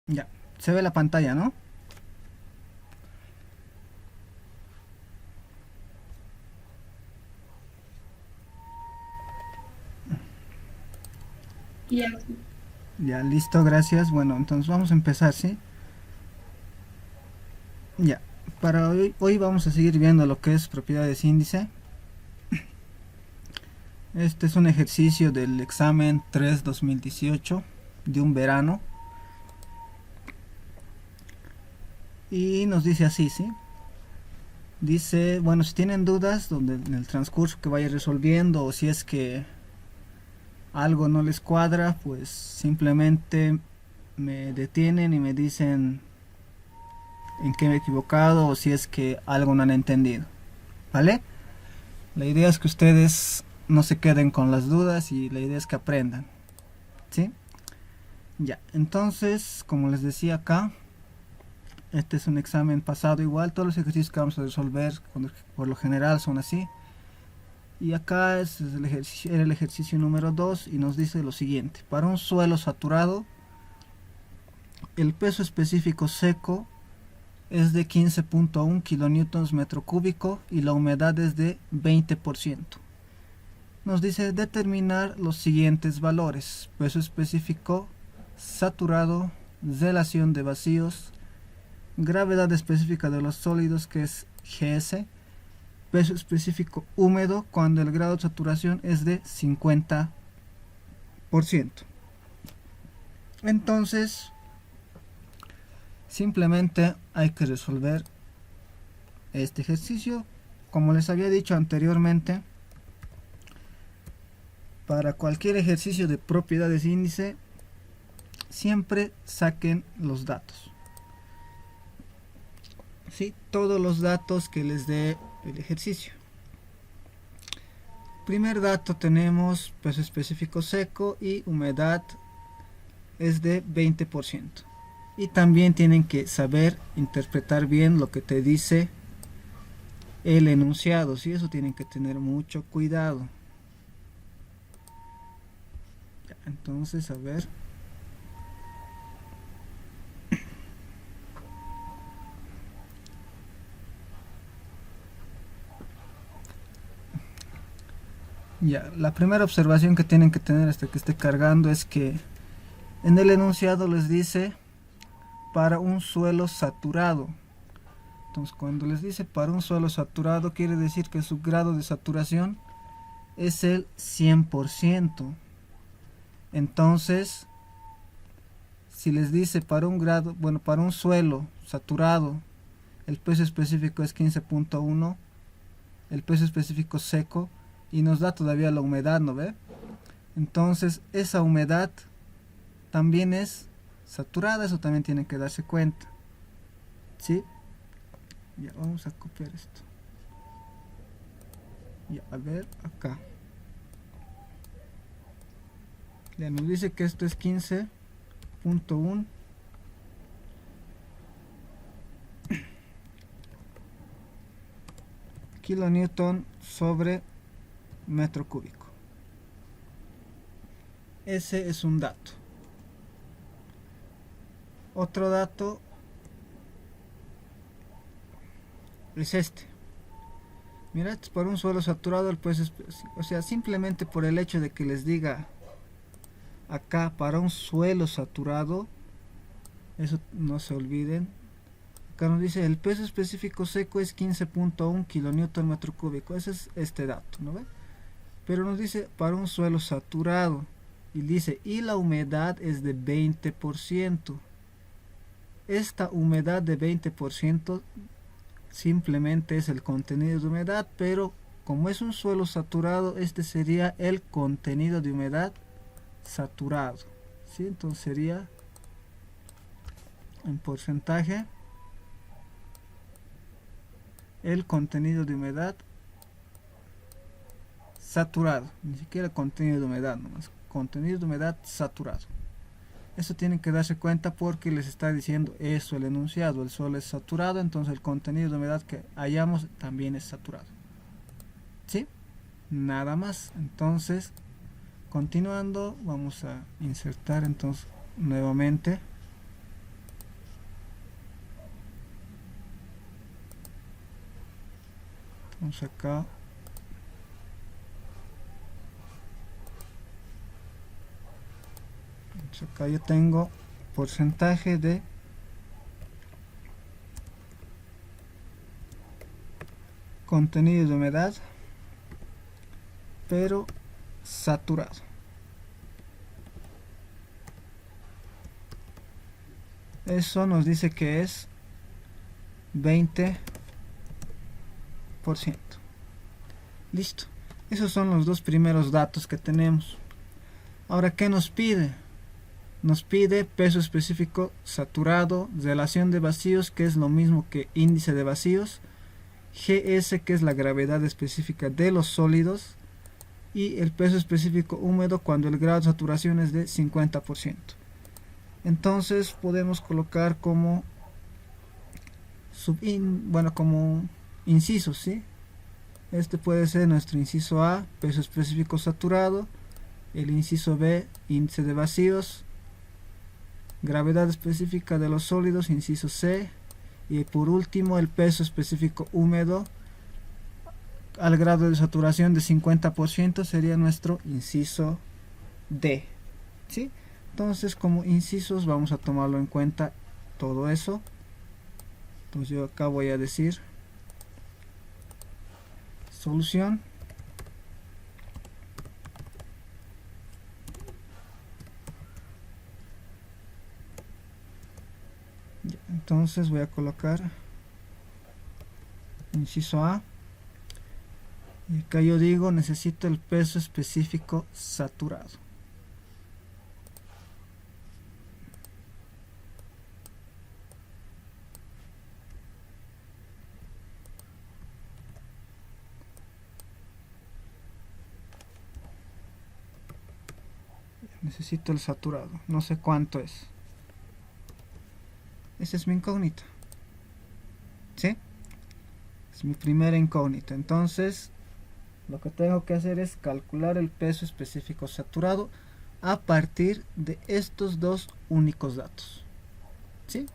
Ya, se ve la pantalla, ¿no? Ya, Ya, listo, gracias. Bueno, entonces vamos a empezar, ¿sí? Ya, para hoy vamos a seguir viendo lo que es propiedades índice. Este es un ejercicio del examen 3-2018 de un verano. Y nos dice así, ¿sí? Dice, bueno, si tienen dudas donde en el transcurso que vaya resolviendo o si es que algo no les cuadra, pues simplemente me detienen y me dicen en qué me he equivocado o si es que algo no han entendido, ¿vale? La idea es que ustedes no se queden con las dudas y la idea es que aprendan, ¿sí? Ya, entonces, como les decía acá, este es un examen pasado igual, todos los ejercicios que vamos a resolver por lo general son así. Y acá es era el ejercicio número 2 y nos dice lo siguiente. Para un suelo saturado, el peso específico seco es de 15.1 kilonewtons metro cúbico y la humedad es de 20%. Nos dice determinar los siguientes valores: peso específico saturado, relación de vacíos, gravedad específica de los sólidos, que es GS, peso específico húmedo cuando el grado de saturación es de 50%. Entonces, simplemente hay que resolver este ejercicio. Como les había dicho anteriormente, para cualquier ejercicio de propiedades índice, siempre saquen los datos. ¿Sí? Todos los datos que les dé el ejercicio. Primer dato tenemos peso específico seco y humedad es de 20%. Y también tienen que saber interpretar bien lo que te dice el enunciado, ¿sí? Eso tienen que tener mucho cuidado. Ya, entonces, a ver. Ya, la primera observación que tienen que tener hasta que esté cargando es que en el enunciado les dice para un suelo saturado. Entonces, cuando les dice para un suelo saturado, quiere decir que su grado de saturación es el 100%. Entonces, si les dice para un grado, bueno, para un suelo saturado, el peso específico es 15.1, el peso específico seco, y nos da todavía la humedad, ¿no ve? Entonces, esa humedad también es saturada, eso también tienen que darse cuenta, ¿sí? Ya, vamos a copiar esto. Ya, a ver, acá. Ya nos dice que esto es 15.1 kilonewton sobre metro cúbico. Ese es un dato. Otro dato es este. Mira, por un suelo saturado, pues, o sea, simplemente por el hecho de que les diga acá para un suelo saturado, eso no se olviden. Acá nos dice el peso específico seco es 15.1 kilonewton metro cúbico. Ese es este dato, ¿no ve? Pero nos dice para un suelo saturado y dice y la humedad es de 20%. Esta humedad de 20% simplemente es el contenido de humedad, pero como es un suelo saturado, este sería el contenido de humedad saturado, ¿sí? Entonces sería en porcentaje el contenido de humedad saturado, ni siquiera contenido de humedad nomás, contenido de humedad saturado. Eso tienen que darse cuenta porque les está diciendo eso el enunciado, el suelo es saturado, entonces el contenido de humedad que hallamos también es saturado, ¿sí? Nada más. Entonces, continuando, vamos a insertar entonces nuevamente Vamos acá. Acá yo tengo porcentaje de contenido de humedad, pero saturado. Eso nos dice que es 20%. Listo. Esos son los dos primeros datos que tenemos. Ahora, ¿qué nos pide? Nos pide peso específico saturado, relación de vacíos, que es lo mismo que índice de vacíos, GS, que es la gravedad específica de los sólidos, y el peso específico húmedo cuando el grado de saturación es de 50%. Entonces podemos colocar como como incisos, ¿sí? Este puede ser nuestro inciso A, peso específico saturado, el inciso B, índice de vacíos, gravedad específica de los sólidos, inciso C, y por último el peso específico húmedo al grado de saturación de 50% sería nuestro inciso D, ¿sí? Entonces, como incisos vamos a tomarlo en cuenta todo eso. Entonces yo acá voy a decir solución. Entonces voy a colocar inciso A, y acá yo digo necesito el peso específico saturado. Necesito el saturado, no sé cuánto es. Esa es mi incógnita, ¿sí? Es mi primera incógnita. Entonces lo que tengo que hacer es calcular el peso específico saturado a partir de estos dos únicos datos, ¿sí?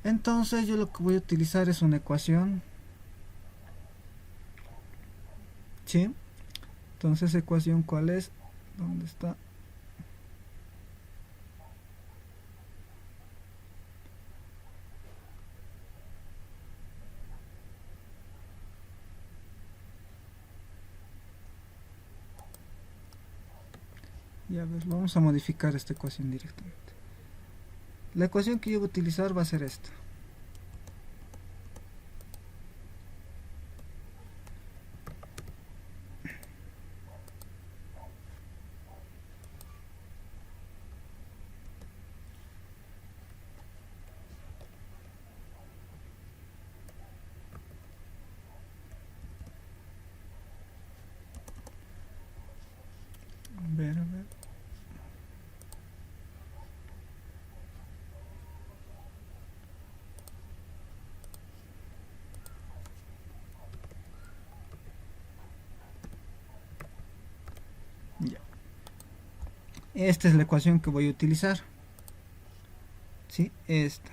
Entonces yo lo que voy a utilizar es una ecuación, ¿sí? Entonces, ecuación, ¿cuál es? ¿Dónde está? Y a ver, vamos a modificar esta ecuación directamente. La ecuación que yo voy a utilizar va a ser esta. A ver, a ver. Ya. Esta es la ecuación que voy a utilizar. ¿Sí? Esta.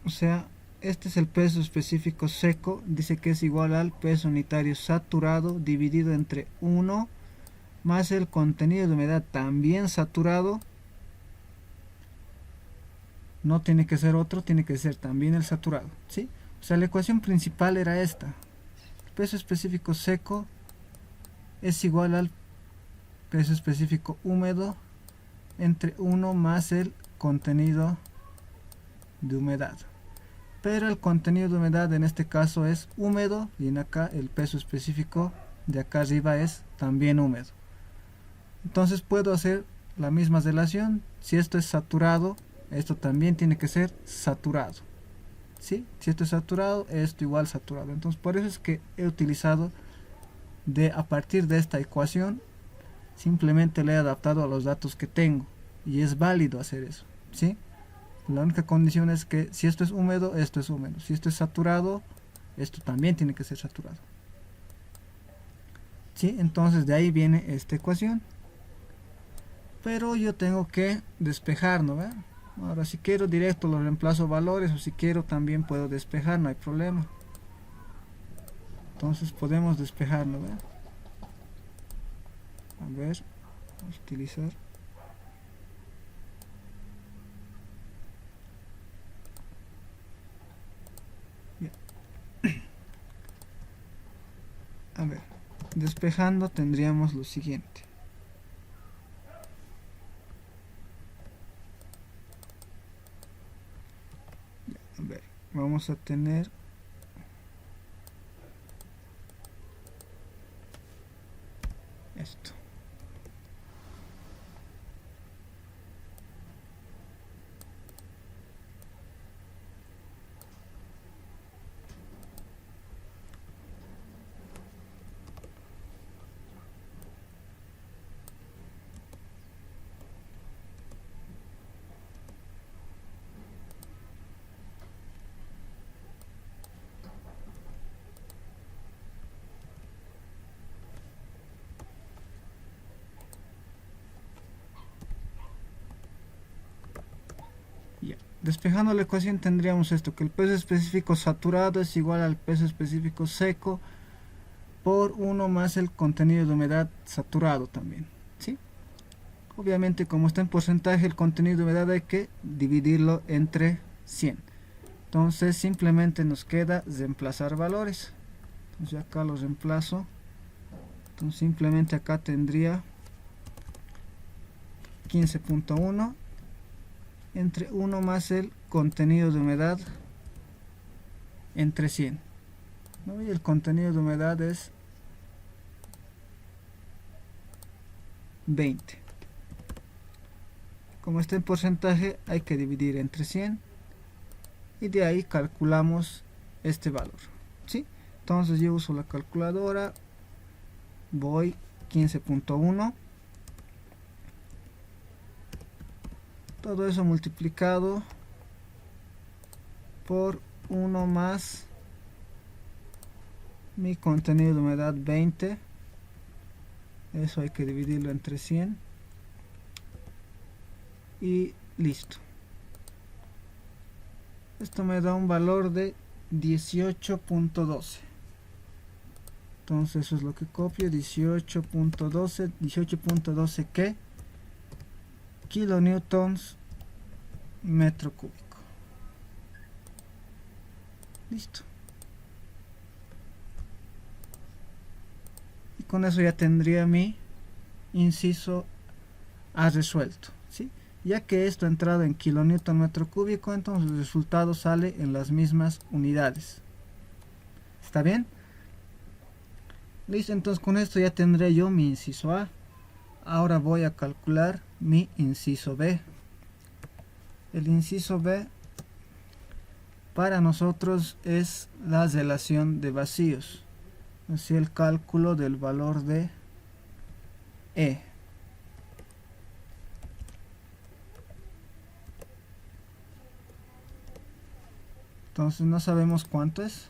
O sea, este es el peso específico seco. Dice que es igual al peso unitario saturado dividido entre 1 más el contenido de humedad también saturado. No tiene que ser otro, tiene que ser también el saturado, ¿sí? O sea, la ecuación principal era esta. El peso específico seco es igual al peso específico húmedo entre 1 más el contenido de humedad. Pero el contenido de humedad en este caso es húmedo, y en acá el peso específico de acá arriba es también húmedo. Entonces puedo hacer la misma relación. Si esto es saturado, esto también tiene que ser saturado, ¿sí? Si esto es saturado, esto igual saturado. Entonces por eso es que he utilizado a partir de esta ecuación, simplemente le he adaptado a los datos que tengo, y es válido hacer eso, ¿sí? La única condición es que si esto es húmedo, esto es húmedo. Si esto es saturado, esto también tiene que ser saturado, ¿sí? Entonces de ahí viene esta ecuación. Pero yo tengo que despejar, ¿no ve? Ahora si quiero directo lo reemplazo valores, o si quiero también puedo despejar, no hay problema. Entonces podemos despejarlo, ¿ve? A ver, vamos a utilizar. Ya. A ver, despejando tendríamos lo siguiente. A ver, vamos a tener esto. Ya. Despejando la ecuación tendríamos esto, que el peso específico saturado es igual al peso específico seco por 1 más el contenido de humedad saturado también, ¿sí? Obviamente como está en porcentaje el contenido de humedad hay que dividirlo entre 100. Entonces simplemente nos queda reemplazar valores. Entonces acá los reemplazo. Entonces simplemente acá tendría 15.1 entre 1 más el contenido de humedad entre 100, ¿no? Y el contenido de humedad es 20. Como está en porcentaje hay que dividir entre 100 y de ahí calculamos este valor, ¿sí? Entonces yo uso la calculadora, voy 15.1, todo eso multiplicado por 1 más mi contenido de humedad 20, eso hay que dividirlo entre 100 y listo. Esto me da un valor de 18.12. entonces eso es lo que copio, 18.12. 18.12 ¿qué? Kilonewtons metro cúbico. Listo. Y con eso ya tendría mi inciso A resuelto, ¿sí? Ya que esto ha entrado en kilonewton metro cúbico, entonces el resultado sale en las mismas unidades. ¿Está bien? Listo, entonces con esto ya tendré yo mi inciso A. Ahora voy a calcular mi inciso B. El inciso B para nosotros es la relación de vacíos, así el cálculo del valor de E. Entonces no sabemos cuánto es.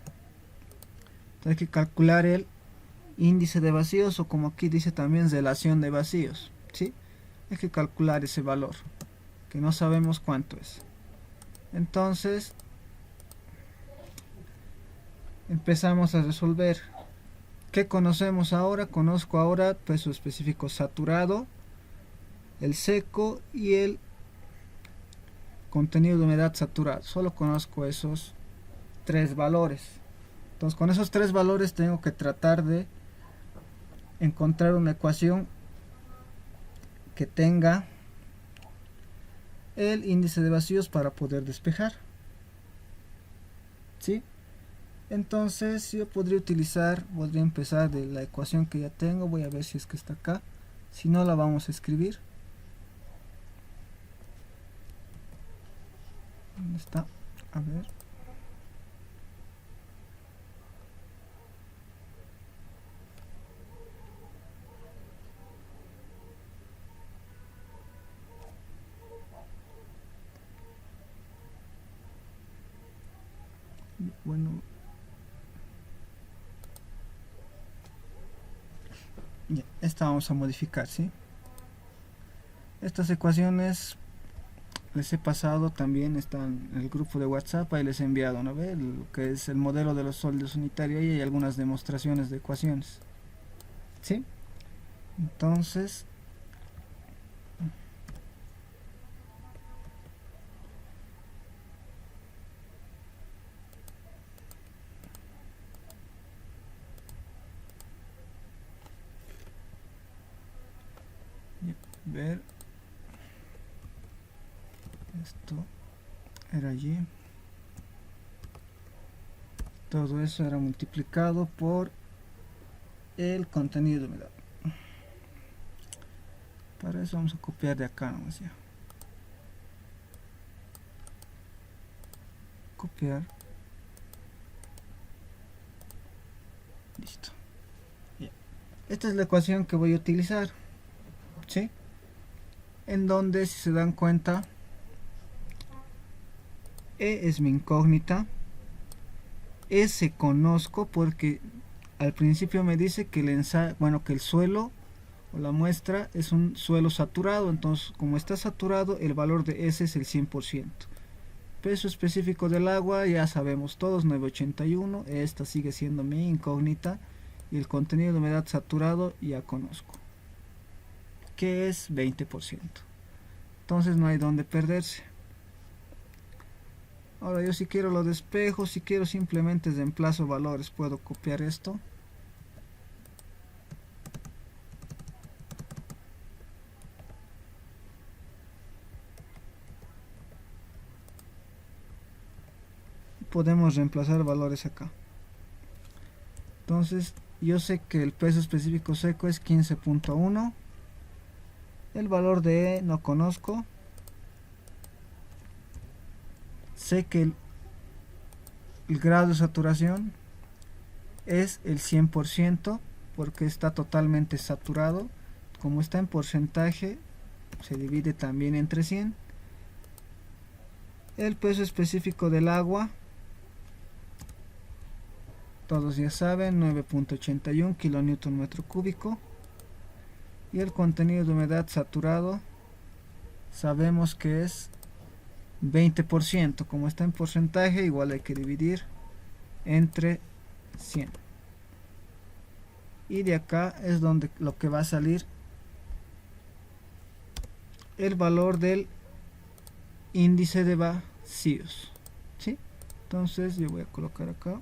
Entonces hay que calcular el índice de vacíos, o como aquí dice también relación de vacíos, ¿sí? Hay que calcular ese valor, que no sabemos cuánto es. Entonces empezamos a resolver. ¿Qué conocemos ahora? Conozco ahora peso específico saturado, el seco y el contenido de humedad saturado. Solo conozco esos tres valores. Entonces con esos tres valores tengo que tratar de encontrar una ecuación que tenga el índice de vacíos para poder despejar, ¿sí? Entonces yo podría empezar de la ecuación que ya tengo. Voy a ver si es que está acá, si no la vamos a escribir. ¿Dónde está? A ver. Bueno, ya, esta vamos a modificar, ¿sí? Estas ecuaciones les he pasado también, están en el grupo de WhatsApp, ahí les he enviado, ¿no ve? Lo que es el modelo de los sólidos unitarios y hay algunas demostraciones de ecuaciones. ¿Sí? Entonces, ver, esto era allí. Todo eso era multiplicado por el contenido de humedad. Para eso vamos a copiar de acá nomás ya. Copiar. Listo. Ya. Esta es la ecuación que voy a utilizar. ¿Sí? En donde, si se dan cuenta, E es mi incógnita. S conozco porque al principio me dice que que el suelo o la muestra es un suelo saturado, entonces como está saturado el valor de S es el 100%. Peso específico del agua ya sabemos todos, 981, esta sigue siendo mi incógnita y el contenido de humedad saturado ya conozco, que es 20%. Entonces no hay donde perderse. Ahora yo si quiero lo despejo, si quiero simplemente reemplazo valores, puedo copiar esto. Podemos reemplazar valores acá. Entonces yo sé que el peso específico seco es 15.1. El valor de E no conozco. Sé que el grado de saturación es el 100% porque está totalmente saturado. Como está en porcentaje, se divide también entre 100. El peso específico del agua, todos ya saben, 9.81 kilonewton metro cúbico. Y el contenido de humedad saturado, sabemos que es 20%. Como está en porcentaje, igual hay que dividir entre 100. Y de acá es donde lo que va a salir el valor del índice de vacíos. ¿Sí? Entonces yo voy a colocar acá.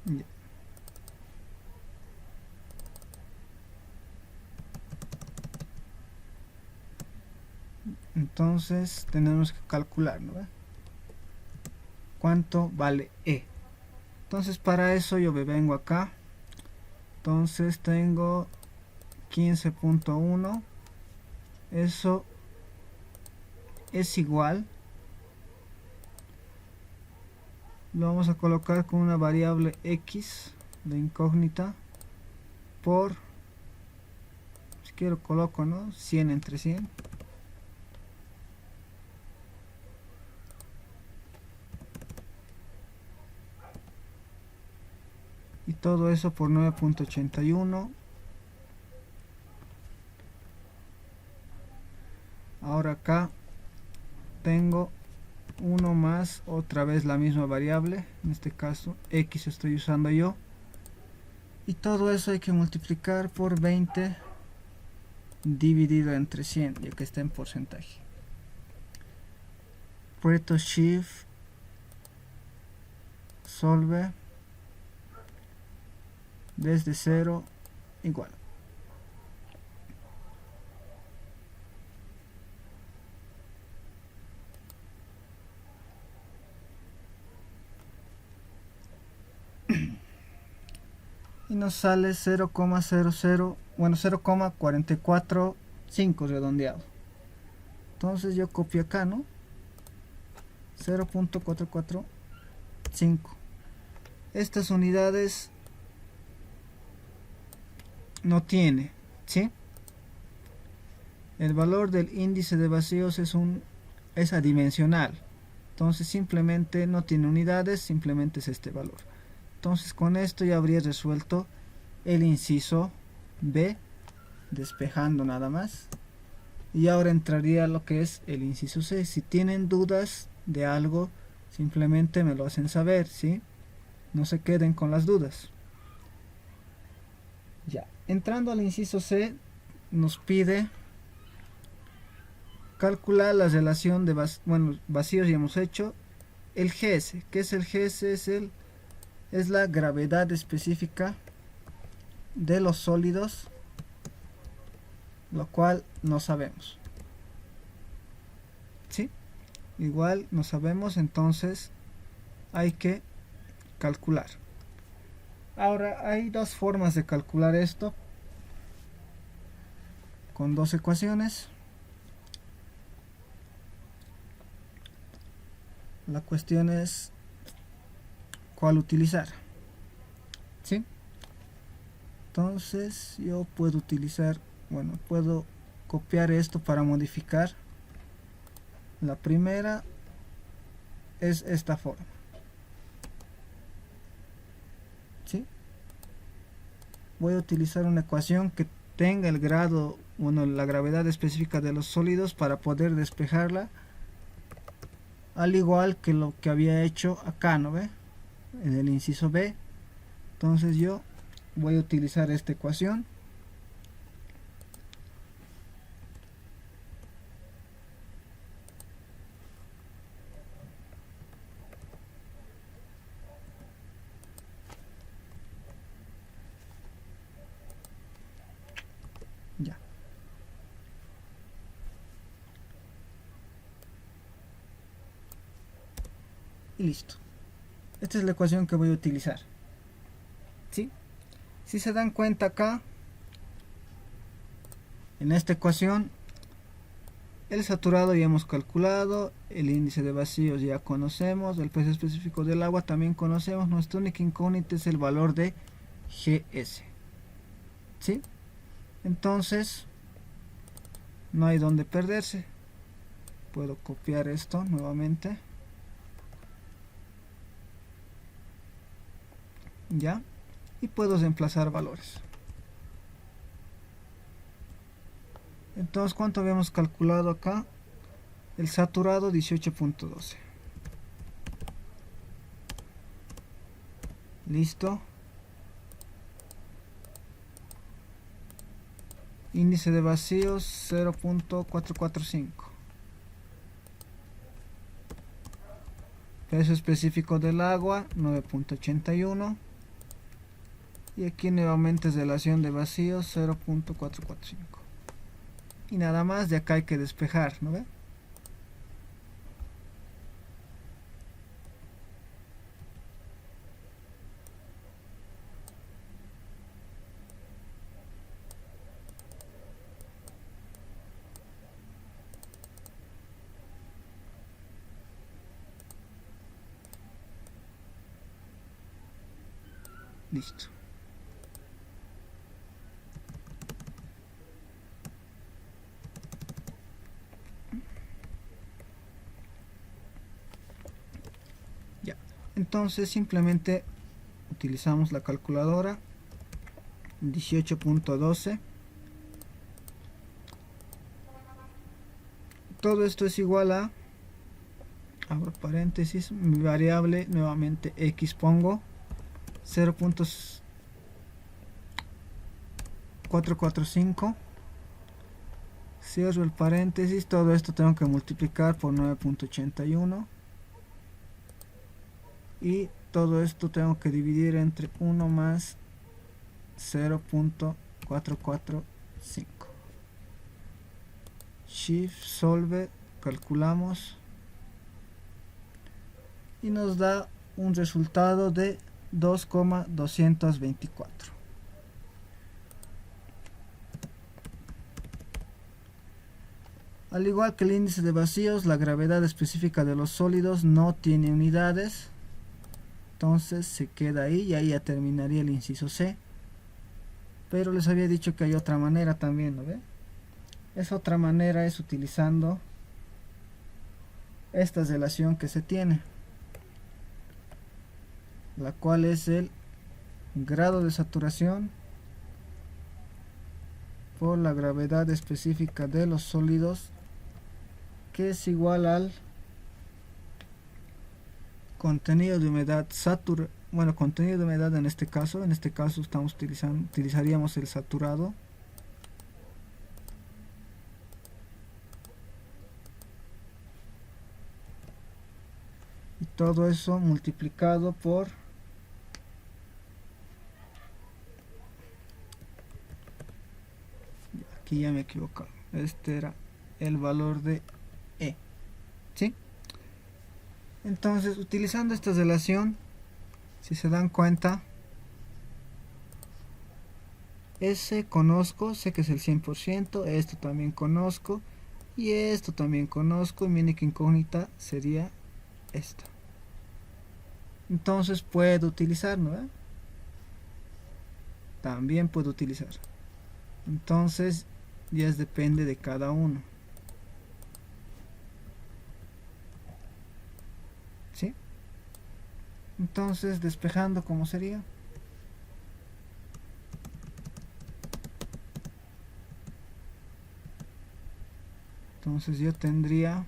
Ya. Entonces tenemos que calcular, ¿no? ¿Cuánto vale E? Entonces para eso yo me vengo acá. Entonces tengo 15.1. Eso es igual. Lo vamos a colocar con una variable X de incógnita por, si quiero coloco, ¿no? 100 entre 100. Y todo eso por 9.81. Ahora acá tengo uno más, otra vez la misma variable, en este caso X estoy usando yo. Y todo eso hay que multiplicar por 20 dividido entre 100, ya que está en porcentaje. Reto Shift Solve desde 0 igual. Y nos sale 0,00, bueno, 0,445 redondeado. Entonces yo copio acá, ¿no? 0.445. Estas unidades no tiene, ¿sí? El valor del índice de vacíos es adimensional. Entonces simplemente no tiene unidades, simplemente es este valor. Entonces con esto ya habría resuelto el inciso B, despejando nada más. Y ahora entraría lo que es el inciso C. Si tienen dudas de algo, simplemente me lo hacen saber, ¿sí? No se queden con las dudas. Ya, entrando al inciso C, nos pide calcular la relación de vacíos ya hemos hecho. El GS, ¿qué es el GS? Es la gravedad específica de los sólidos, lo cual no sabemos, ¿sí? Igual no sabemos, entonces hay que calcular. Ahora hay dos formas de calcular esto, con dos ecuaciones. La cuestión es cuál utilizar, ¿sí? Entonces yo puedo utilizar, puedo copiar esto para modificar. La primera es esta forma, ¿sí? Voy a utilizar una ecuación que tenga el grado, la gravedad específica de los sólidos para poder despejarla, al igual que lo que había hecho acá, ¿no ve? En el inciso B. Entonces yo voy a utilizar esta ecuación. Ya. Y listo. Esta es la ecuación que voy a utilizar, ¿sí? Si se dan cuenta acá, en esta ecuación, el saturado ya hemos calculado, el índice de vacíos ya conocemos, el peso específico del agua también conocemos, nuestra única incógnita es el valor de GS, ¿sí? Entonces, no hay donde perderse. Puedo copiar esto nuevamente. Ya, y puedo reemplazar valores. Entonces, ¿cuánto habíamos calculado acá? El saturado 18.12. Listo. Índice de vacíos 0.445. Peso específico del agua 9.81. Y aquí nuevamente relación de vacíos 0.445. Y nada más, de acá hay que despejar, ¿no ve? Listo. Ya. Entonces simplemente utilizamos la calculadora 18.12. Todo esto es igual a, abro paréntesis, mi variable nuevamente x pongo 0.445, cierro el paréntesis, todo esto tengo que multiplicar por 9.81 y todo esto tengo que dividir entre 1 más 0.445. Shift Solve, calculamos y nos da un resultado de 2,224. Al igual que el índice de vacíos, la gravedad específica de los sólidos no tiene unidades, entonces se queda ahí y ahí ya terminaría el inciso C. pero les había dicho que hay otra manera también, ¿no ve? Esa otra manera es utilizando esta relación que se tiene, la cual es el grado de saturación por la gravedad específica de los sólidos, que es igual al contenido de humedad contenido de humedad en este caso utilizaríamos el saturado, y todo eso multiplicado por aquí ya me he equivocado, este era el valor de E, ¿sí? Entonces, utilizando esta relación, si se dan cuenta, ese conozco, sé que es el 100%, esto también conozco, y esto también conozco, y mi única incógnita sería esta. Entonces puedo utilizar, ¿no? También puedo utilizar. Entonces ya depende de cada uno. ¿Sí? Entonces, despejando, ¿cómo sería? Entonces yo tendría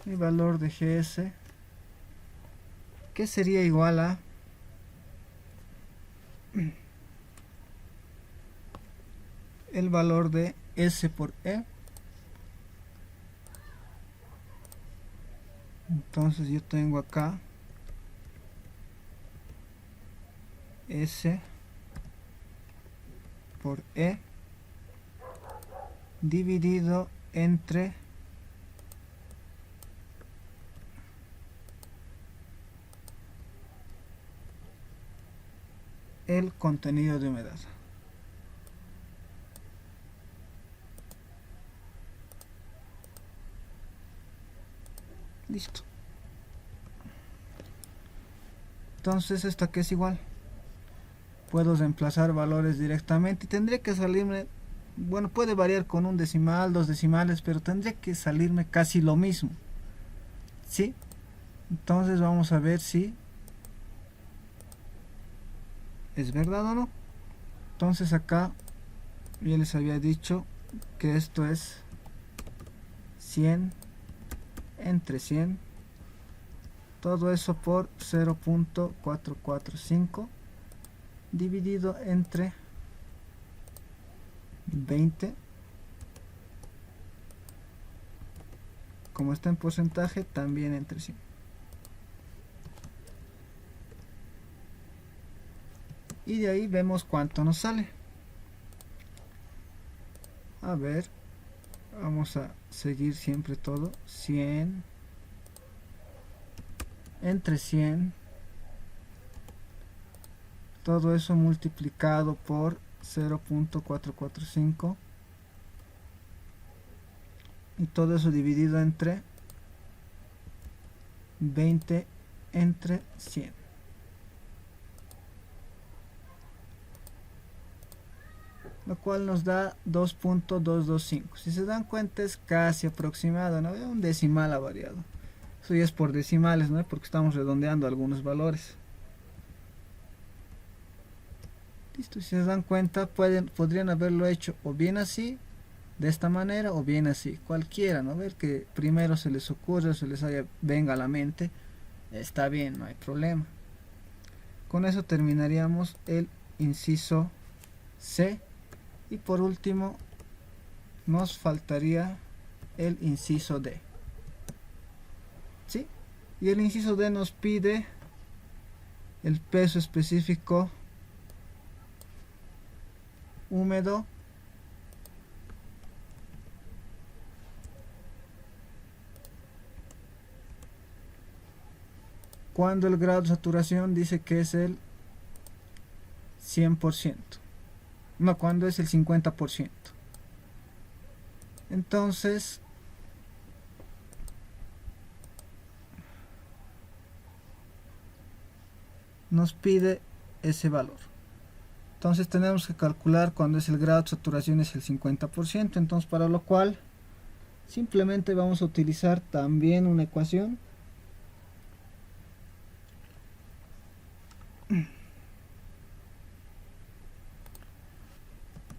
mi valor de GS, que sería igual a el valor de S por E. Entonces yo tengo acá S por E dividido entre el contenido de humedad. Listo. Entonces, ¿esto qué es igual? Puedo reemplazar valores directamente y tendría que salirme, bueno, puede variar con un decimal, dos decimales, pero tendría que salirme casi lo mismo. ¿Sí? Entonces vamos a ver si es verdad o no. Entonces acá ya les había dicho que esto es 100 entre 100, todo eso por 0.445 dividido entre 20, como está en porcentaje, también entre 100. Y de ahí vemos cuánto nos sale. A ver, vamos a seguir siempre todo. 100 entre 100, todo eso multiplicado por 0.445 y todo eso dividido entre 20 entre 100. Lo cual nos da 2.225. Si se dan cuenta es casi aproximado, ¿no? Un decimal ha variado. Eso ya es por decimales, ¿no? Porque estamos redondeando algunos valores. Listo, si se dan cuenta podrían haberlo hecho o bien así, de esta manera, o bien así, cualquiera, ¿no? Ver que primero se les ocurre, se les venga a la mente, está bien, no hay problema. Con eso terminaríamos el inciso C. Y por último nos faltaría el inciso D. ¿Sí? Y el inciso D nos pide el peso específico húmedo cuando el grado de saturación dice que es el 100%. No, cuando es el 50%. Entonces nos pide ese valor. Entonces tenemos que calcular cuando es el grado de saturación es el 50%, entonces para lo cual simplemente vamos a utilizar también una ecuación.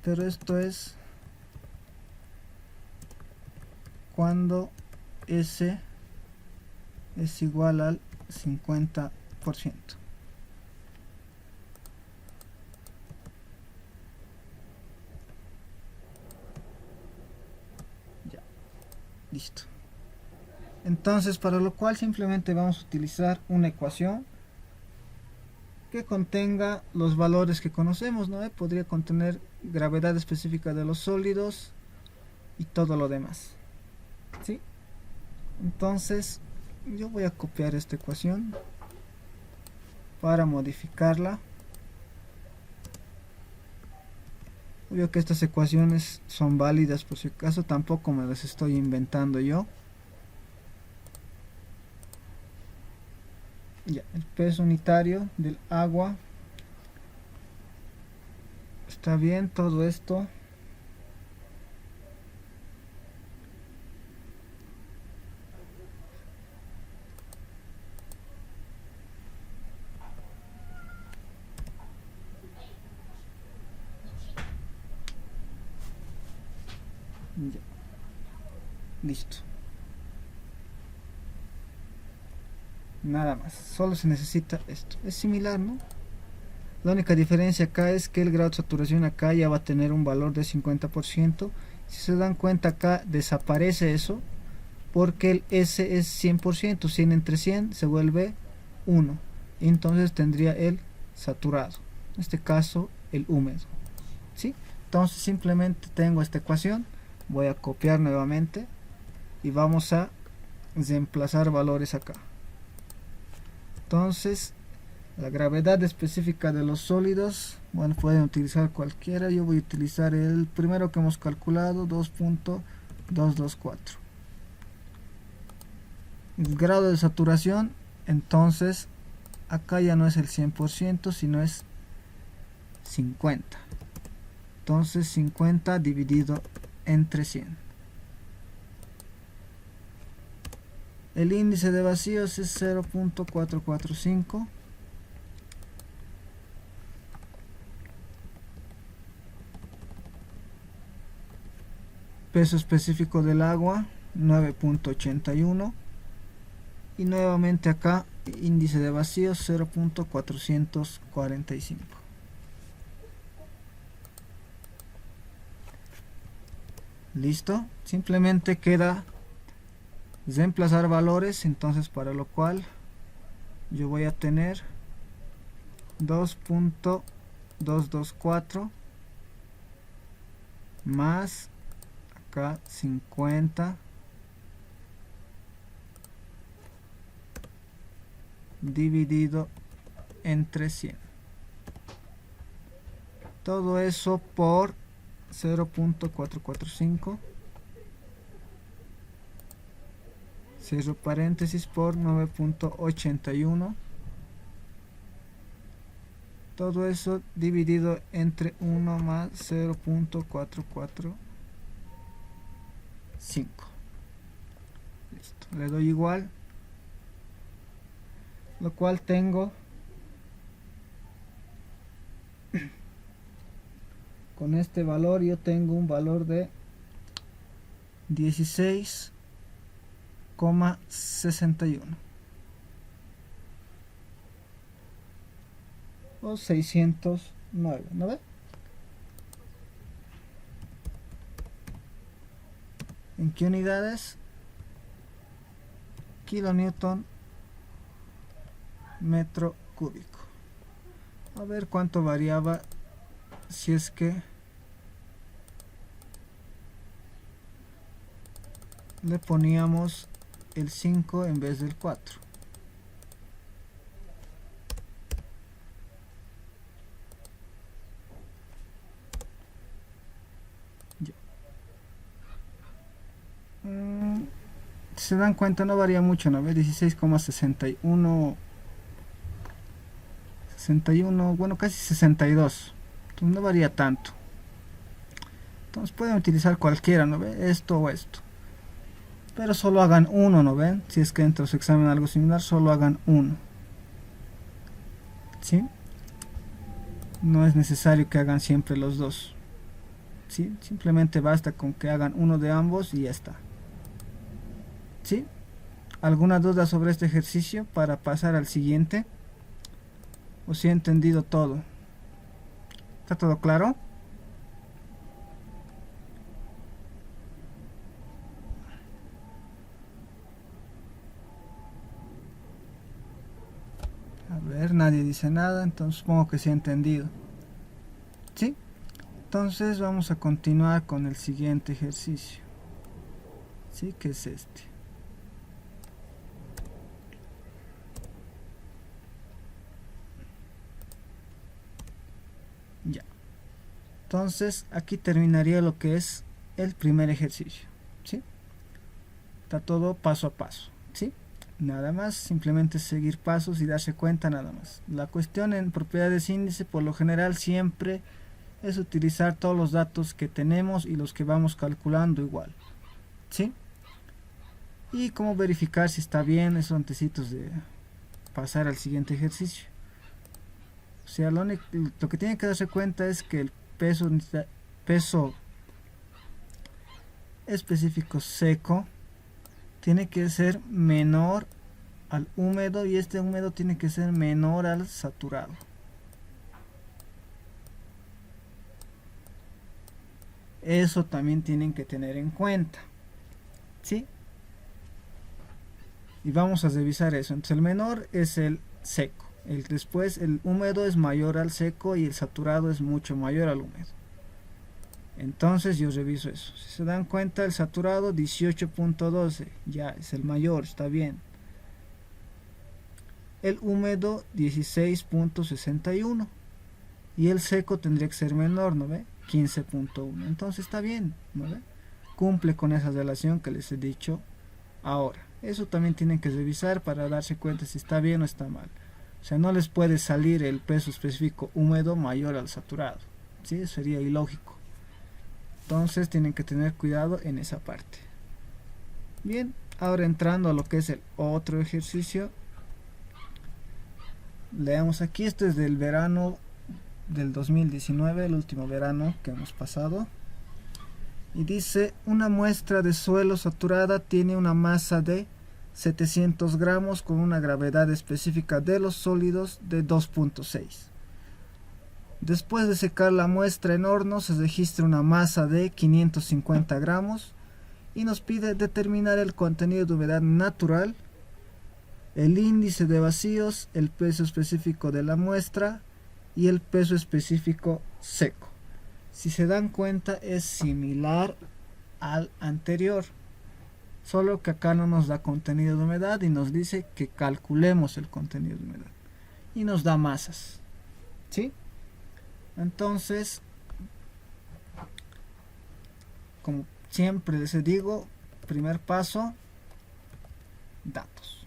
Pero esto es cuando S es igual al 50%. Ya, listo. Entonces, para lo cual simplemente vamos a utilizar una ecuación que contenga los valores que conocemos, ¿no? Podría contener gravedad específica de los sólidos y todo lo demás, ¿sí? Entonces yo voy a copiar esta ecuación para modificarla. Obvio que estas ecuaciones son válidas por si acaso, tampoco me las estoy inventando yo. Ya, el peso unitario del agua está bien, todo esto. Ya, listo. Nada más, solo se necesita esto. Es similar, ¿no? La única diferencia acá es que el grado de saturación acá ya va a tener un valor de 50%. Si se dan cuenta, acá desaparece eso porque el S es 100%. 100 entre 100 se vuelve 1. Y entonces tendría el saturado, en este caso el húmedo, ¿sí? Entonces simplemente tengo esta ecuación, voy a copiar nuevamente y vamos a reemplazar valores acá. Entonces la gravedad específica de los sólidos, bueno, pueden utilizar cualquiera, yo voy a utilizar el primero que hemos calculado, 2.224. El grado de saturación, entonces acá ya no es el 100%, sino es 50. Entonces 50 dividido entre 100. El índice de vacíos es 0.445. Peso específico del agua 9.81. Y nuevamente acá índice de vacíos 0.445. Listo, simplemente queda reemplazar valores, entonces para lo cual yo voy a tener 2.224 más acá 50 dividido entre 100. Todo eso por 0.445, cierro paréntesis, por 9.81. Todo eso dividido entre 1 más 0.445. Listo, le doy igual, lo cual tengo con este valor, yo tengo un valor de 16,61 o 609, ¿no ve? ¿En qué unidades? Kilonewton metro cúbico. A ver cuánto variaba si es que le poníamos el 5 en vez del 4. Si se dan cuenta, no varía mucho, ¿no? 16,61 61, bueno, casi 62. Entonces no varía tanto. Entonces pueden utilizar cualquiera, ¿no ve? Esto o esto. Pero solo hagan uno, ¿no ven? Si es que entra su examen algo similar, solo hagan uno. ¿Sí? No es necesario que hagan siempre los dos. ¿Sí? Simplemente basta con que hagan uno de ambos y ya está. ¿Sí? ¿Alguna duda sobre este ejercicio para pasar al siguiente? ¿O si he entendido todo? ¿Está todo claro? A ver, nadie dice nada, entonces supongo que sí he entendido. ¿Sí? Entonces vamos a continuar con el siguiente ejercicio. ¿Sí? Que es este. Ya. Entonces aquí terminaría lo que es el primer ejercicio. ¿Sí? Está todo paso a paso. ¿Sí? Nada más, simplemente seguir pasos y darse cuenta nada más. La cuestión en propiedades índice por lo general siempre es utilizar todos los datos que tenemos y los que vamos calculando igual. ¿Sí? Y cómo verificar si está bien esos antecitos de pasar al siguiente ejercicio. O sea, lo que tienen que darse cuenta es que el peso específico seco tiene que ser menor al húmedo y este húmedo tiene que ser menor al saturado. Eso también tienen que tener en cuenta. ¿Sí? Y vamos a revisar eso. Entonces el menor es el seco. Después el húmedo es mayor al seco y el saturado es mucho mayor al húmedo. Entonces yo reviso eso. Si se dan cuenta, el saturado 18.12 ya es el mayor, está bien. El húmedo 16.61 y el seco tendría que ser menor, ¿no ve? 15.1. Entonces está bien, ¿no ve? Cumple con esa relación que les he dicho ahora. Eso también tienen que revisar para darse cuenta si está bien o está mal. O sea, no les puede salir el peso específico húmedo mayor al saturado. ¿Sí? Sería ilógico. Entonces tienen que tener cuidado en esa parte. Bien, ahora entrando a lo que es el otro ejercicio. Leamos aquí, esto es del verano del 2019, el último verano que hemos pasado. Y dice, una muestra de suelo saturada tiene una masa de 700 gramos con una gravedad específica de los sólidos de 2.6. Después de secar la muestra en horno se registra una masa de 550 gramos y nos pide determinar el contenido de humedad natural, el índice de vacíos, el peso específico de la muestra y el peso específico seco. Si se dan cuenta es similar al anterior, solo que acá no nos da contenido de humedad y nos dice que calculemos el contenido de humedad y nos da masas. ¿Sí? Entonces, como siempre les digo, primer paso, datos.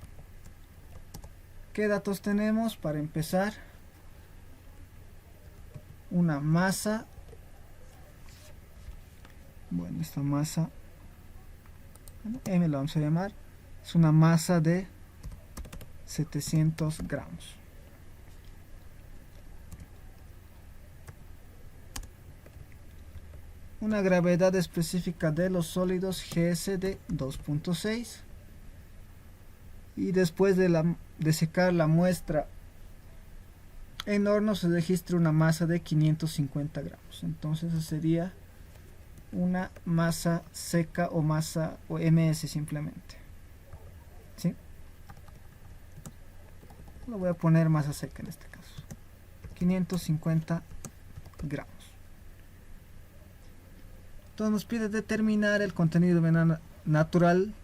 ¿Qué datos tenemos? Para empezar, una masa. Bueno, esta masa, M la vamos a llamar, es una masa de 700 gramos. Una gravedad específica de los sólidos GS de 2.6 y después de secar la muestra en horno se registra una masa de 550 gramos. Entonces esa sería una masa seca o masa o MS simplemente. ¿Sí? Lo voy a poner masa seca en este caso. 550 gramos. Entonces nos pide determinar el contenido natural,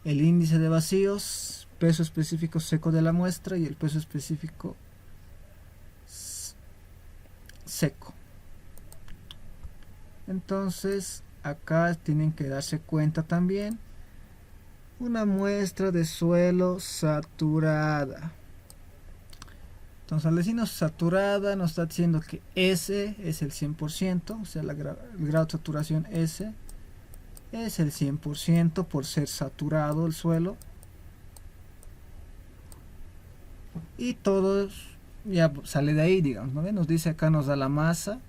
el índice de vacíos, peso específico seco de la muestra y el peso específico seco. Entonces acá tienen que darse cuenta también una muestra de suelo saturada. Entonces al decirnos saturada nos está diciendo que S es el 100%, o sea el grado de saturación S es el 100% por ser saturado el suelo. Y todo ya sale de ahí, digamos, ¿no? Nos dice acá, nos da la masa,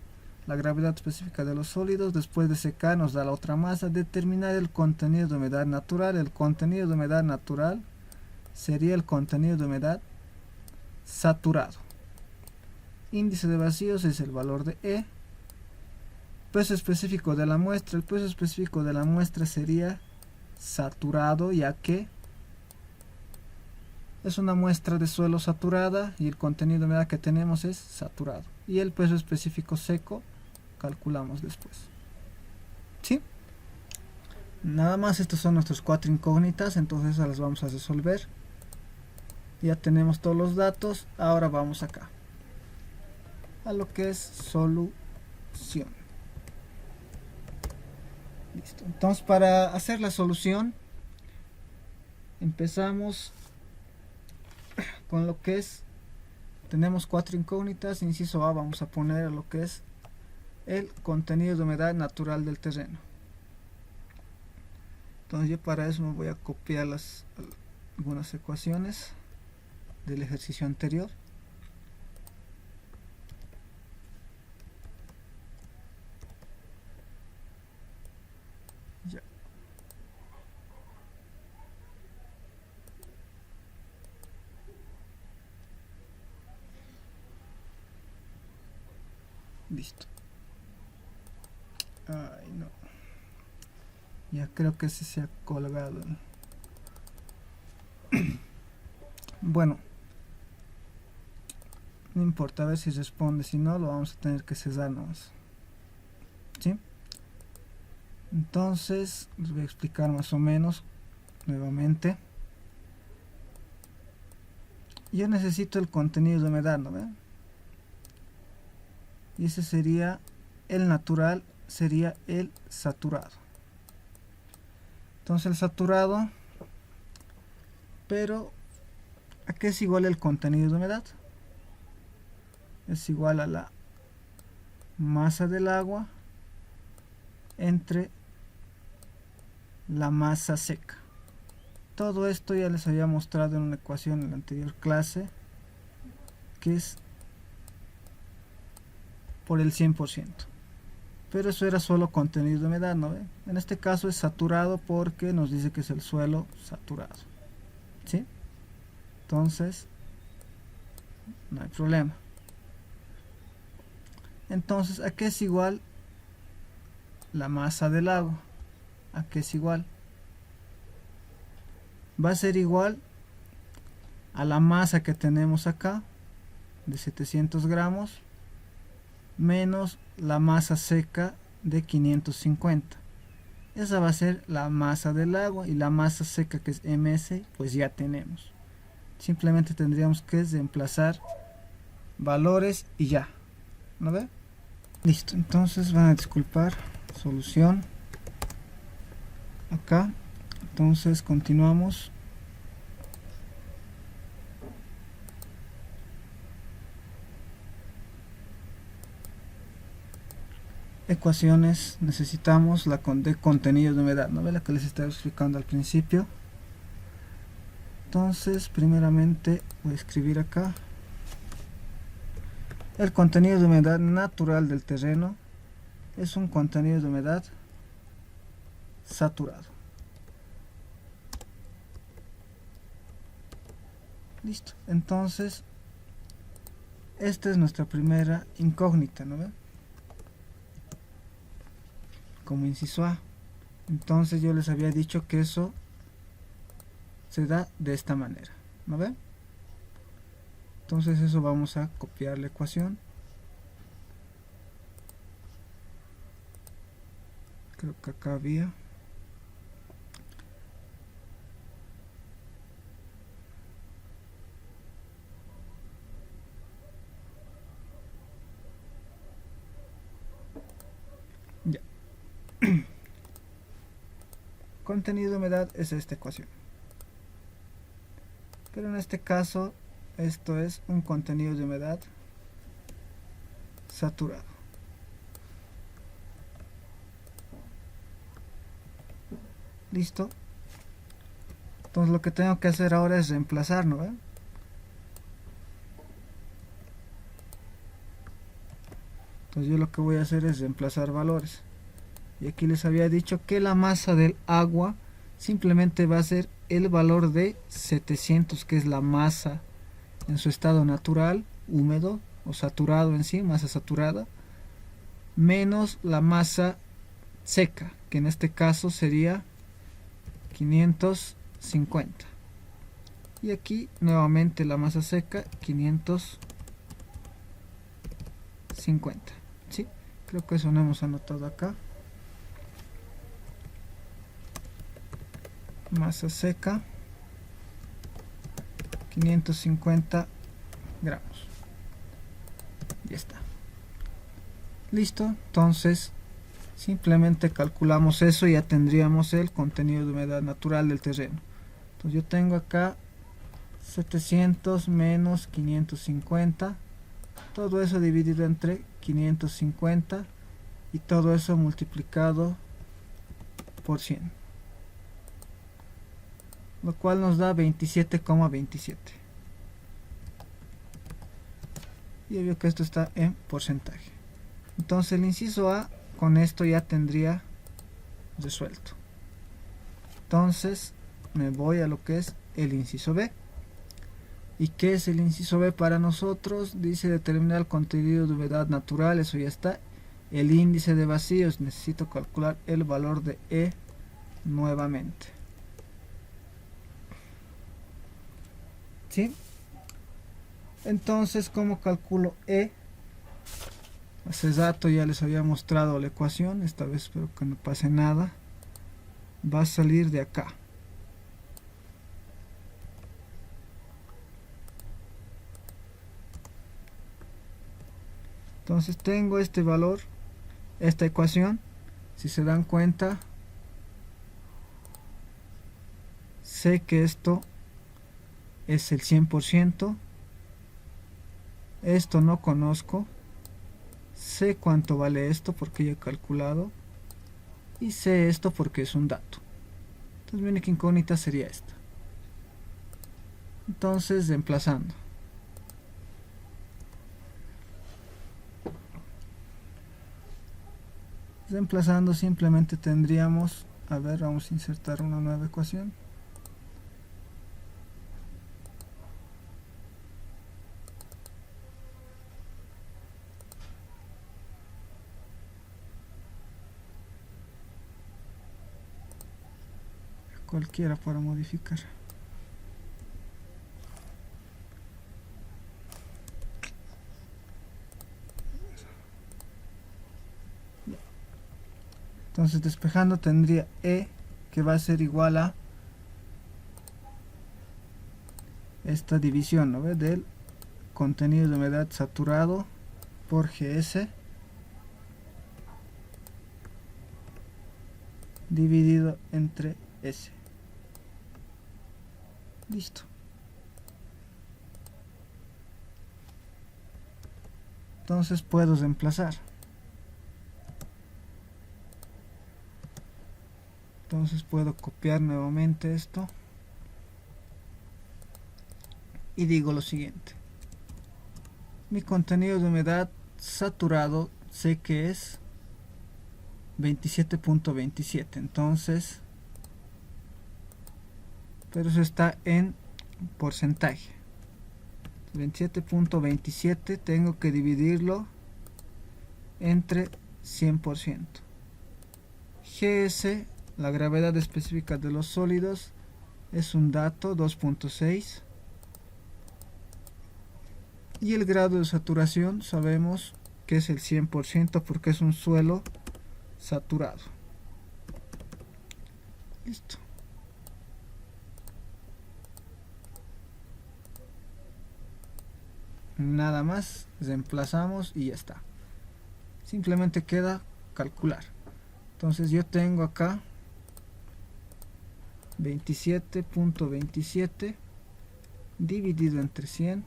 la gravedad específica de los sólidos. Después de secar nos da la otra masa. Determinar el contenido de humedad natural. El contenido de humedad natural sería el contenido de humedad saturado. Índice de vacíos es el valor de E. Peso específico de la muestra. El peso específico de la muestra sería saturado, ya que es una muestra de suelo saturada y el contenido de humedad que tenemos es saturado. Y el peso específico seco calculamos después. ¿Sí? Nada más, estos son nuestras 4 incógnitas, entonces esas las vamos a resolver. Ya tenemos todos los datos. Ahora vamos acá a lo que es solución. Listo. Entonces, para hacer la solución empezamos con lo que es, tenemos 4 incógnitas. Inciso A, vamos a poner lo que es el contenido de humedad natural del terreno. Entonces yo para eso me voy a copiar algunas ecuaciones del ejercicio anterior. Ya. Listo. Ay, no. Ya creo que se ha colgado. Bueno, no importa, a ver si responde. Si no, lo vamos a tener que cesarnos. ¿Sí? Entonces, les voy a explicar más o menos nuevamente. Yo necesito el contenido de humedad, ¿no ven? Y ese sería el natural, sería el saturado. Entonces el saturado, pero ¿a qué es igual el contenido de humedad? Es igual a la masa del agua entre la masa seca. Todo esto ya les había mostrado en una ecuación en la anterior clase, que es por el 100%. Pero eso era solo contenido de humedad, ¿no ve? En este caso es saturado porque nos dice que es el suelo saturado. ¿Sí? Entonces, no hay problema. Entonces, ¿a qué es igual la masa del agua? ¿A qué es igual? Va a ser igual a la masa que tenemos acá, de 700 gramos, menos la masa seca de 550. Esa va a ser la masa del agua, y la masa seca, que es ms, pues ya tenemos. Simplemente tendríamos que reemplazar valores y ya. ¿No ve? Listo, entonces van a disculpar. Solución. Acá. Entonces continuamos. Ecuaciones, necesitamos la de contenido de humedad, ¿no ve? La que les estaba explicando al principio. Entonces, primeramente voy a escribir acá el contenido de humedad natural del terreno. Es un contenido de humedad saturado. Listo. Entonces, esta es nuestra primera incógnita, ¿no ve? Como inciso A. Entonces yo les había dicho que eso se da de esta manera, ¿no ven? Entonces eso vamos a copiar la ecuación. Creo que acá había. Ya. Contenido de humedad es esta ecuación. Pero en este caso esto es un contenido de humedad saturado. Listo. Entonces lo que tengo que hacer ahora es reemplazar, ¿no? Entonces yo lo que voy a hacer es reemplazar valores. Y aquí les había dicho que la masa del agua simplemente va a ser el valor de 700, que es la masa en su estado natural, húmedo o saturado en sí, masa saturada, menos la masa seca, que en este caso sería 550. Y aquí nuevamente la masa seca 550. ¿Sí? Creo que eso no hemos anotado acá. Masa seca 550 gramos. Ya está. Listo. Entonces simplemente calculamos eso y ya tendríamos el contenido de humedad natural del terreno. Entonces yo tengo acá 700 menos 550, todo eso dividido entre 550 y todo eso multiplicado por 100, lo cual nos da 27,27. Y obvio que esto está en porcentaje. Entonces el inciso A con esto ya tendría resuelto. Entonces me voy a lo que es el inciso B. ¿Y qué es el inciso B para nosotros? Dice determinar el contenido de humedad natural, eso ya está. El índice de vacíos, necesito calcular el valor de E nuevamente. ¿Sí? Entonces, ¿cómo calculo E? Hace rato ya les había mostrado la ecuación, esta vez espero que no pase nada. Va a salir de acá. Entonces tengo este valor, esta ecuación, si se dan cuenta, sé que esto es el 100%, esto no conozco, sé cuánto vale esto porque ya he calculado, y sé esto porque es un dato. Entonces mi única incógnita sería esta. Entonces reemplazando. Reemplazando simplemente tendríamos, a ver, vamos a insertar una nueva ecuación. Cualquiera para modificar. Entonces despejando tendría E que va a ser igual a esta división, ¿no ve? Del contenido de humedad saturado por GS dividido entre S. Listo. Entonces puedo reemplazar. Entonces puedo copiar nuevamente esto y digo lo siguiente: mi contenido de humedad saturado sé que es 27.27, entonces, pero eso está en porcentaje. 27.27 tengo que dividirlo entre 100%. GS, la gravedad específica de los sólidos, es un dato, 2.6. Y el grado de saturación sabemos que es el 100% porque es un suelo saturado. Listo. Nada más, reemplazamos y ya está. Simplemente queda calcular. Entonces yo tengo acá 27.27 dividido entre 100,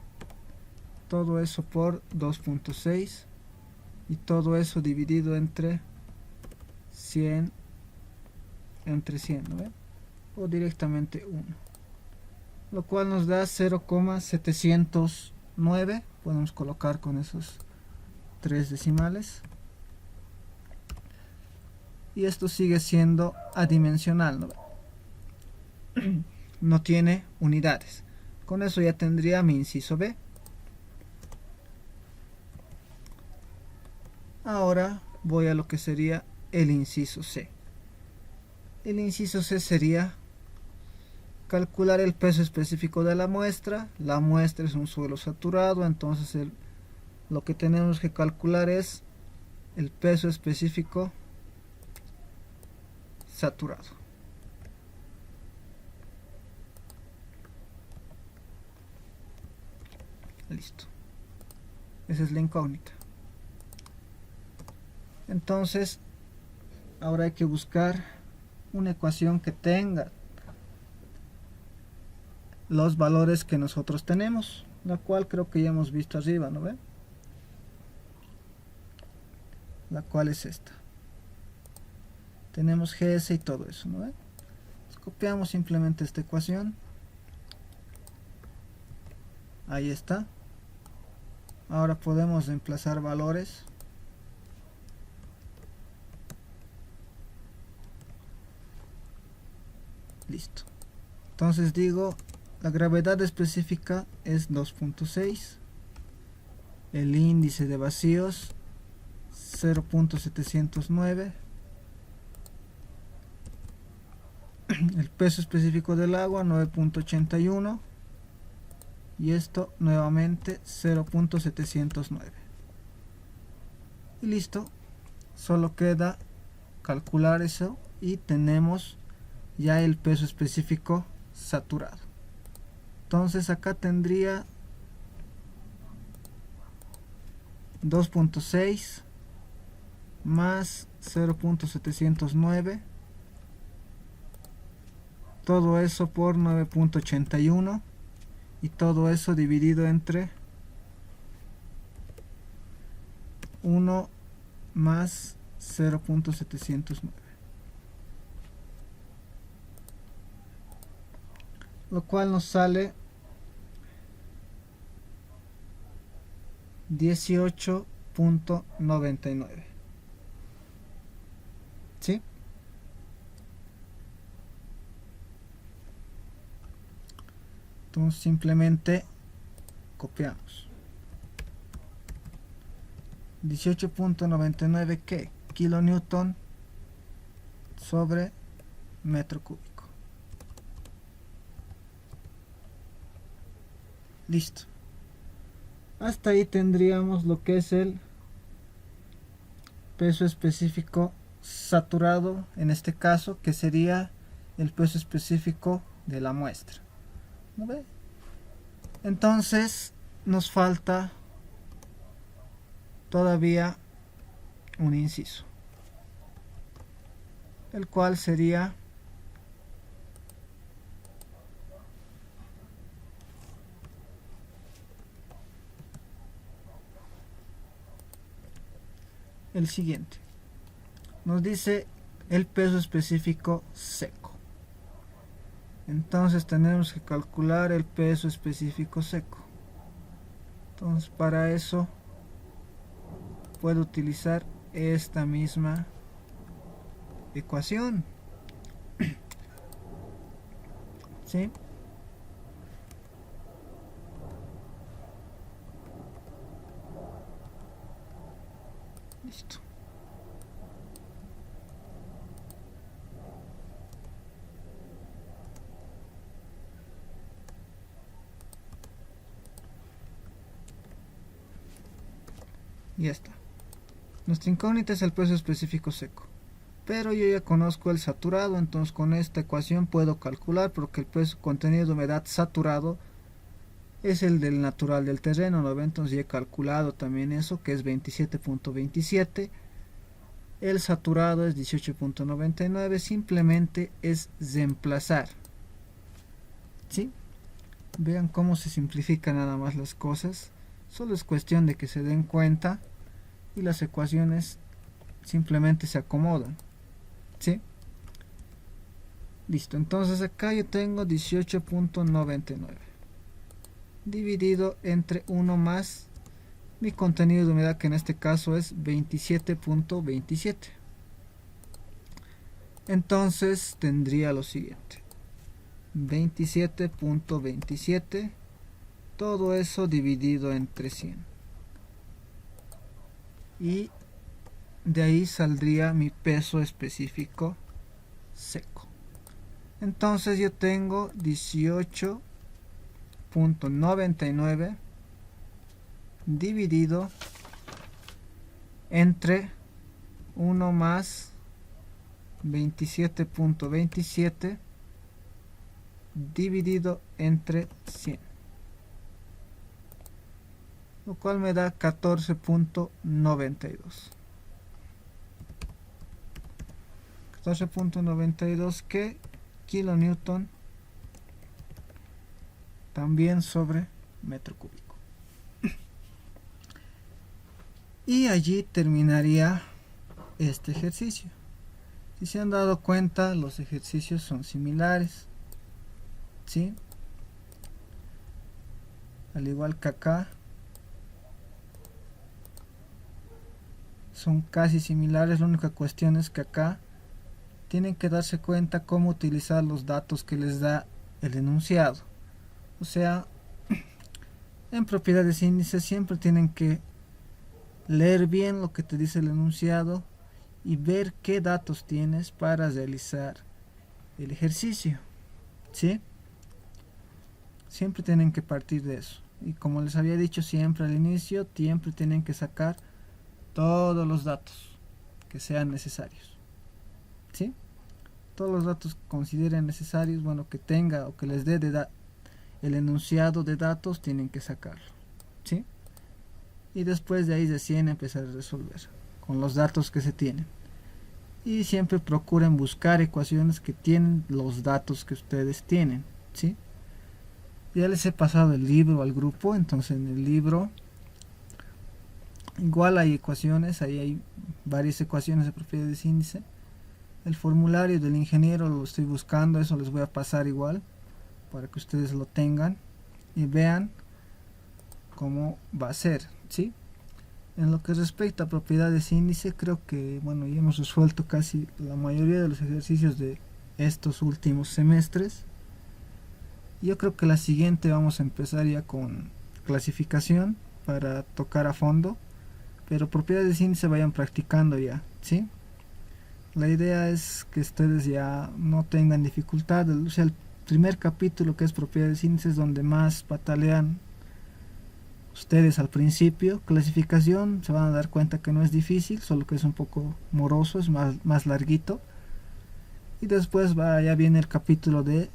todo eso por 2.6 y todo eso dividido entre 100 entre 100, ¿no ve? O directamente 1, lo cual nos da 0,709. Podemos colocar con esos 3 decimales y esto sigue siendo adimensional, ¿no? No tiene unidades. Con eso ya tendría mi inciso B. Ahora voy a lo que sería el inciso C. El inciso C sería calcular el peso específico de la muestra. La muestra es un suelo saturado, entonces lo que tenemos que calcular es el peso específico saturado. Listo. Esa es la incógnita. Entonces, ahora hay que buscar una ecuación que tenga los valores que nosotros tenemos, la cual creo que ya hemos visto arriba, ¿no ven? La cual es esta. Tenemos GS y todo eso, ¿no ven? Copiamos simplemente esta ecuación. Ahí está. Ahora podemos reemplazar valores. Listo. Entonces digo, la gravedad específica es 2.6. El índice de vacíos 0.709. El peso específico del agua 9.81. Y esto nuevamente 0.709. Y listo. Solo queda calcular eso y tenemos ya el peso específico saturado. Entonces acá tendría 2.6 más 0.709, todo eso por 9.81 y todo eso dividido entre 1 más 0.709, lo cual nos sale 18.99. ¿Sí? Entonces simplemente copiamos 18.99 ¿qué? Kilonewton sobre metro cúbico. Listo. Hasta ahí tendríamos lo que es el peso específico saturado, en este caso, que sería el peso específico de la muestra. ¿No ve? Entonces nos falta todavía un inciso, el cual sería el siguiente. Nos dice el peso específico seco. Entonces tenemos que calcular el peso específico seco. Entonces para eso puedo utilizar esta misma ecuación. ¿Sí? Listo. Y ya está. Nuestra incógnita es el peso específico seco, pero yo ya conozco el saturado, entonces con esta ecuación puedo calcular, porque el peso contenido de humedad saturado es el del natural del terreno, ¿no? Entonces ya he calculado también eso, que es 27.27. El saturado es 18.99. Simplemente es reemplazar, ¿sí? Vean cómo se simplifican nada más las cosas. Solo es cuestión de que se den cuenta y las ecuaciones simplemente se acomodan. ¿Sí? Listo, entonces acá yo tengo 18.99 dividido entre 1 más mi contenido de humedad, que en este caso es 27.27. Entonces tendría lo siguiente: 27.27, todo eso dividido entre 100, y de ahí saldría mi peso específico seco. Entonces yo tengo 18.99 dividido entre 1 más 27.27 dividido entre 100, lo cual me da 14.92. 14.92 que kilonewton también sobre metro cúbico. Y allí terminaría este ejercicio. Si se han dado cuenta, los ejercicios son similares, ¿sí? Al igual que acá, son casi similares. La única cuestión es que acá tienen que darse cuenta cómo utilizar los datos que les da el enunciado. O sea, en propiedades índices siempre tienen que leer bien lo que te dice el enunciado y ver qué datos tienes para realizar el ejercicio, ¿sí? Siempre tienen que partir de eso. Y como les había dicho siempre al inicio, siempre tienen que sacar todos los datos que sean necesarios, ¿sí? Todos los datos que consideren necesarios, bueno, que tenga o que les dé el enunciado de datos, tienen que sacarlo, ¿sí? Y después de ahí recién empezar a resolver con los datos que se tienen. Y siempre procuren buscar ecuaciones que tienen los datos que ustedes tienen, ¿sí? Ya les he pasado el libro al grupo, entonces en el libro igual hay ecuaciones, ahí hay varias ecuaciones de propiedades índice. El formulario del ingeniero lo estoy buscando, eso les voy a pasar igual para que ustedes lo tengan y vean cómo va a ser, ¿sí? En lo que respecta a propiedades índice, creo que bueno, ya hemos resuelto casi la mayoría de los ejercicios de estos últimos semestres. Yo creo que la siguiente vamos a empezar ya con clasificación para tocar a fondo, pero propiedades índice vayan practicando ya, ¿sí? La idea es que ustedes ya no tengan dificultad. O sea, el primer capítulo, que es propiedades índices, donde más patalean ustedes al principio. Clasificación, se van a dar cuenta que no es difícil, solo que es un poco moroso, es más larguito. Y después ya viene el capítulo de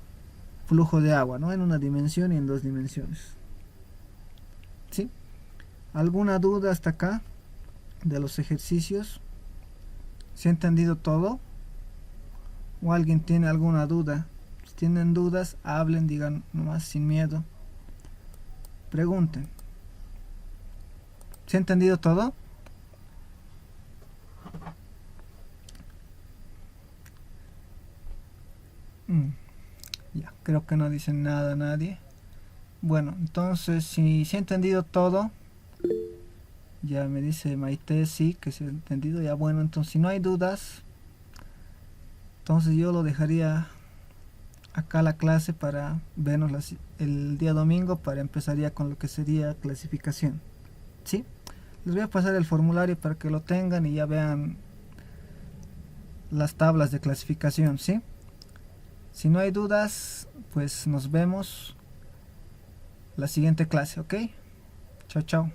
flujo de agua, ¿no? En una dimensión y en dos dimensiones, ¿sí? ¿Alguna duda hasta acá de los ejercicios? ¿Se ha entendido todo? ¿O alguien tiene alguna duda? Si tienen dudas, hablen, digan nomás sin miedo. Pregunten. ¿Se ha entendido todo? Ya, creo que no dicen nada nadie. Bueno, entonces si se ha entendido todo, ya me dice Maite sí que se ha entendido. Ya, bueno, entonces si no hay dudas, entonces yo lo dejaría acá la clase para vernos el día domingo, para empezar ya con lo que sería clasificación, ¿sí? Les voy a pasar el formulario para que lo tengan y ya vean las tablas de clasificación, ¿sí? Si no hay dudas, pues nos vemos la siguiente clase, ¿ok? Chao, chao.